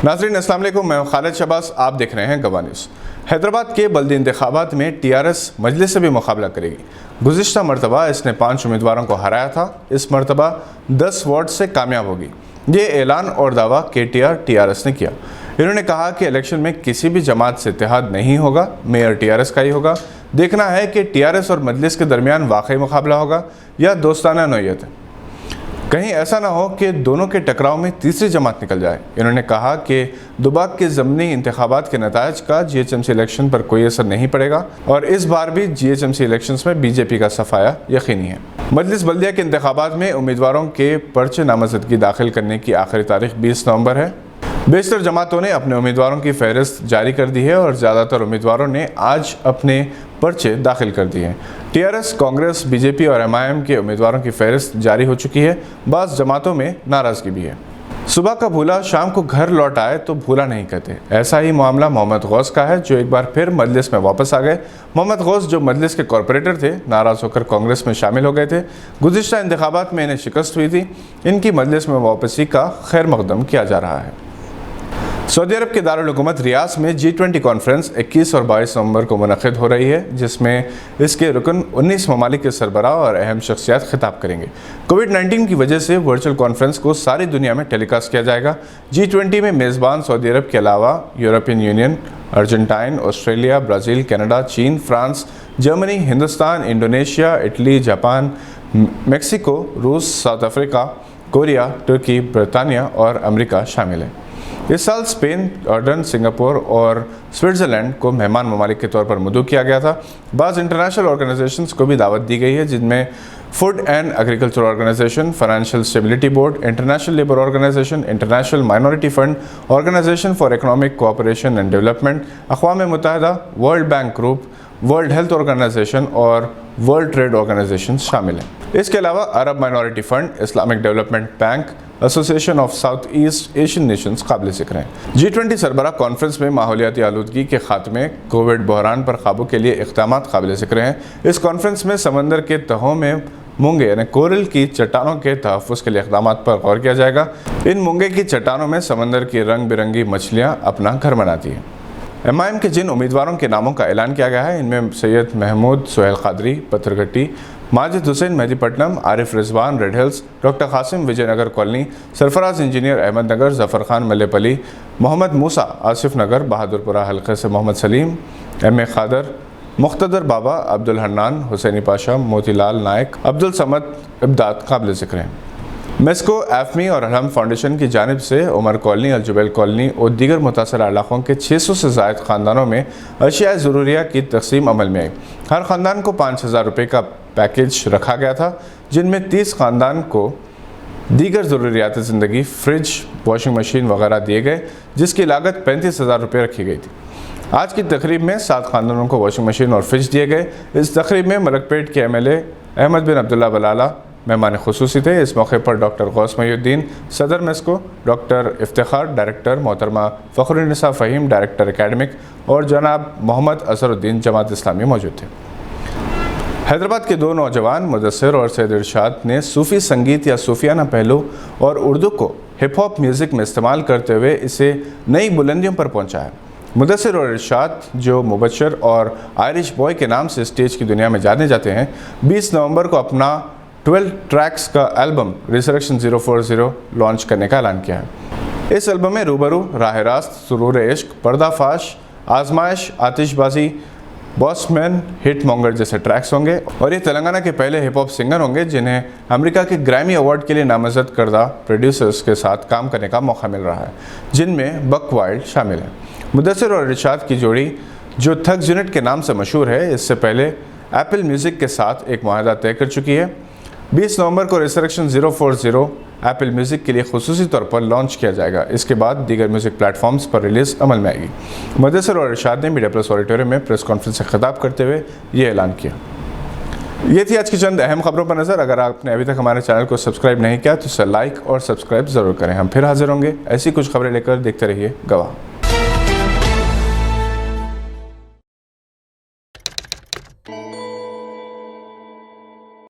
नाज़रीन अस्सलाम वालेकुम, मैं खालिद शहबाज, आप देख रहे हैं गवाह न्यूज़। हैदराबाद के बल्दी इंतखाबात में टीआरएस मजलिस से भी मुकाबला करेगी। गुज़िश्ता मरतबा इसने 5 उम्मीदवारों को हराया था, इस मरतबा 10 वार्ड से कामयाब होगी। ये ऐलान और दावा केटीआर टीआरएस ने किया। इन्होंने कहा कि इलेक्शन में किसी भी जमात से इत्तेहाद नहीं होगा, मेयर टीआरएस का ही होगा। देखना है कि टीआरएस और मजलिस के दरमियान वाकई मुकाबला होगा या दोस्ताना नौयत है। कहीं ऐसा ना हो कि दोनों के टकराव में तीसरी जमात निकल जाए। इन्होंने कहा कि दुबाक के ज़मनी इंतखाबात के नतायज का जीएचएमसी इलेक्शन पर कोई असर नहीं पड़ेगा और इस बार भी जीएचएमसी इलेक्शंस में बीजेपी का सफाया यकीनी है। मजलिस बल्दिया के इंतखाबात में उम्मीदवारों के पर्चे नामजदगी दाखिल करने की आखिरी तारीख 20 नवंबर है। बेशतर जमातों ने अपने उम्मीदवारों की फहरिस्त जारी कर दी है और ज़्यादातर उम्मीदवारों ने आज अपने पर्चे दाखिल कर दिए हैं। टीआरएस, कांग्रेस, बीजेपी और एमआईएम के उम्मीदवारों की फहरिस्त जारी हो चुकी है। बाज़ जमातों में नाराज़गी भी है। सुबह का भूला शाम को घर लौट आए तो भूला नहीं कहते। ऐसा ही मामला मोहम्मद गौस का है, जो एक बार फिर मजलिस में वापस आ गए। मोहम्मद गौस, जो मजलिस के कॉरपोरेटर थे, नाराज़ होकर कांग्रेस में शामिल हो गए थे। गुज़िश्ता इंतखाबात में इन्हें शिकस्त हुई थी। इनकी मजलिस में वापसी का खैर मकदम किया जा रहा है। सऊदी अरब के दारुल हुकूमत रियाद में G20 कॉन्फ्रेंस 21 और 22 नवंबर को मुनक़िद हो रही है, जिसमें इसके रुकन 19 ममालिक के सरबराह और अहम शख्सियात खिताब करेंगे। कोविड-19 की वजह से वर्चुअल कॉन्फ्रेंस को सारी दुनिया में टेलीकास्ट किया जाएगा। G20 में मेज़बान सऊदी अरब के अलावा European Union, Argentine, Australia, Brazil, Canada, चीन, France, Germany, Hindustan, Indonesia, Italy, Japan, Mexico, रूस, साउथ अफ्रीका, कोरिया, तुर्की, ब्रिटानिया और अमेरिका शामिल हैं। इस साल स्पेन, जॉर्डन, सिंगापुर और स्विट्ज़रलैंड को मेहमान ममालिक के तौर पर मदऊ किया गया था। बाज़ इंटरनेशनल ऑर्गेनाइजेशंस को भी दावत दी गई है, जिनमें food and agriculture organization, financial stability board, international labour organization, international minority fund, organization for economic cooperation and development, अक़वाम मुत्तहिदा, world bank group, world health organization और वर्ल्ड ट्रेड ऑर्गेनाइजेशन शामिल हैं। इसके अलावा अरब minority fund, Islamic development bank, association of south east Asian nations काबिल ज़िक्र हैं। G20 सरबराह कॉन्फ्रेंस में माहौलियाती आलूदगी के खात्मे, कोविड बहरान पर काबू के लिए इक़दामात काबिल ज़िक्र हैं। इस कॉन्फ्रेंस में समंदर के तहों में मूंगे यानी कोरल की चट्टानों के तहफ़्फ़ुज़ के लिए इक़दामात पर गौर किया जाएगा। इन मूंगे की चट्टानों में समंदर की रंग बिरंगी मछलियाँ अपना घर बनाती हैं। एमआईएम के जिन उम्मीदवारों के नामों का ऐलान किया गया है, इनमें Syed Mahmood Suhail Qadri Pathargatti, Majid Hussain Mehdipatnam, Arif Rizwan Red Hills, doctor Qasim Vijayanagar colony, Sarfaraz engineer Ahmed Nagar, Zafar Khan Mallepally, Mohammed Musa Asif Nagar, Bahadurpura हल्के से मोहम्मद सलीम, एम ए खादर, मुख्तदर बाबा, अब्दुल हन्नान, हुसैनी पाशा, मोतीलाल नायक, अब्दुल समद इब्दाद काबिल ज़िक्र हैं। मेस्को, एफमी और अलहम फाउंडेशन की जानिब से उमर कॉलोनी, अलजुबैल कॉलोनी और दीगर मुतासर इलाकों के 600 से ज़ायद ख़ानदानों में अशिया ज़रूरिया की तकसीम अमल में आई। हर ख़ानदान को 5000 रुपये का पैकेज रखा गया था, जिनमें 30 ख़ानदान को दीगर ज़रूरियात ज़िंदगी, फ्रिज, वॉशिंग मशीन वगैरह दिए गए, जिसकी लागत 35,000 रुपये रखी गई थी। आज की तकरीब में 7 ख़ानदानों को वॉशिंग मशीन और फ्रिज दिए गए। इस तकरीब में मलकपेट के MLA अहमद बिन अब्दुल्ला बलाला मेहमान खुसूसी थे। इस मौके पर डॉक्टर गौस महीउद्दीन, सदर मेस्को, डॉक्टर इफ्तिखार डायरेक्टर, मोहतरमा फ़खरुन्निसा फ़हीम डायरेक्टर एकेडमिक और जनाब मोहम्मद असरुद्दीन जमात इस्लामी मौजूद थे। हैदराबाद के 2 नौजवान मुदस्सिर और सैयद इरशाद ने सूफ़ी संगीत या सूफियाना पहलू और उर्दू को हिप हॉप म्यूज़िक में इस्तेमाल करते हुए इसे नई बुलंदियों पर पहुँचाया। मुदस्सिर और इरशाद, जो मुबशर और आयरिश बॉय के नाम से स्टेज की दुनिया में जाने जाते हैं, 20 नवंबर को अपना 12 ट्रैक्स का एल्बम रिजरेक्शन 040 लॉन्च करने का ऐलान किया है। इस एल्बम में रूबरू, राह रास्त, सुरूर इश्क, पर्दाफाश, आजमाइश, आतिशबाजी, बॉसमैन, हिट मॉन्गर जैसे ट्रैक्स होंगे और ये तेलंगाना के पहले हिप हॉप सिंगर होंगे जिन्हें अमेरिका के ग्रैमी अवार्ड के लिए नामजद करदा प्रोड्यूसर्स के साथ काम करने का मौका मिल रहा है, जिनमें बक वाइल्ड शामिल है। मुदस्सिर और इरशाद की जोड़ी, जो थग्स यूनिट के नाम से मशहूर है, इससे पहले एप्पल म्यूज़िक के साथ एक मुआहदा तय कर चुकी है। 20 नवंबर को रिजरेक्शन 040 एप्पल म्यूज़िक के लिए खुसूसी तौर पर लॉन्च किया जाएगा। इसके बाद दीगर म्यूज़िक प्लेटफॉर्म्स पर रिलीज़ अमल में आएगी। मुदस्सिर और इरशाद ने मीडिया प्लस ऑडिटोरियम में प्रेस कॉन्फ्रेंस से खिताब करते हुए ये ऐलान किया। ये थी आज की चंद अहम खबरों पर नज़र। अगर आपने अभी तक हमारे चैनल को सब्सक्राइब नहीं किया तो इसे लाइक और सब्सक्राइब ज़रूर करें। हम फिर हाजिर होंगे ऐसी कुछ खबरें लेकर। देखते रहिए गवाह।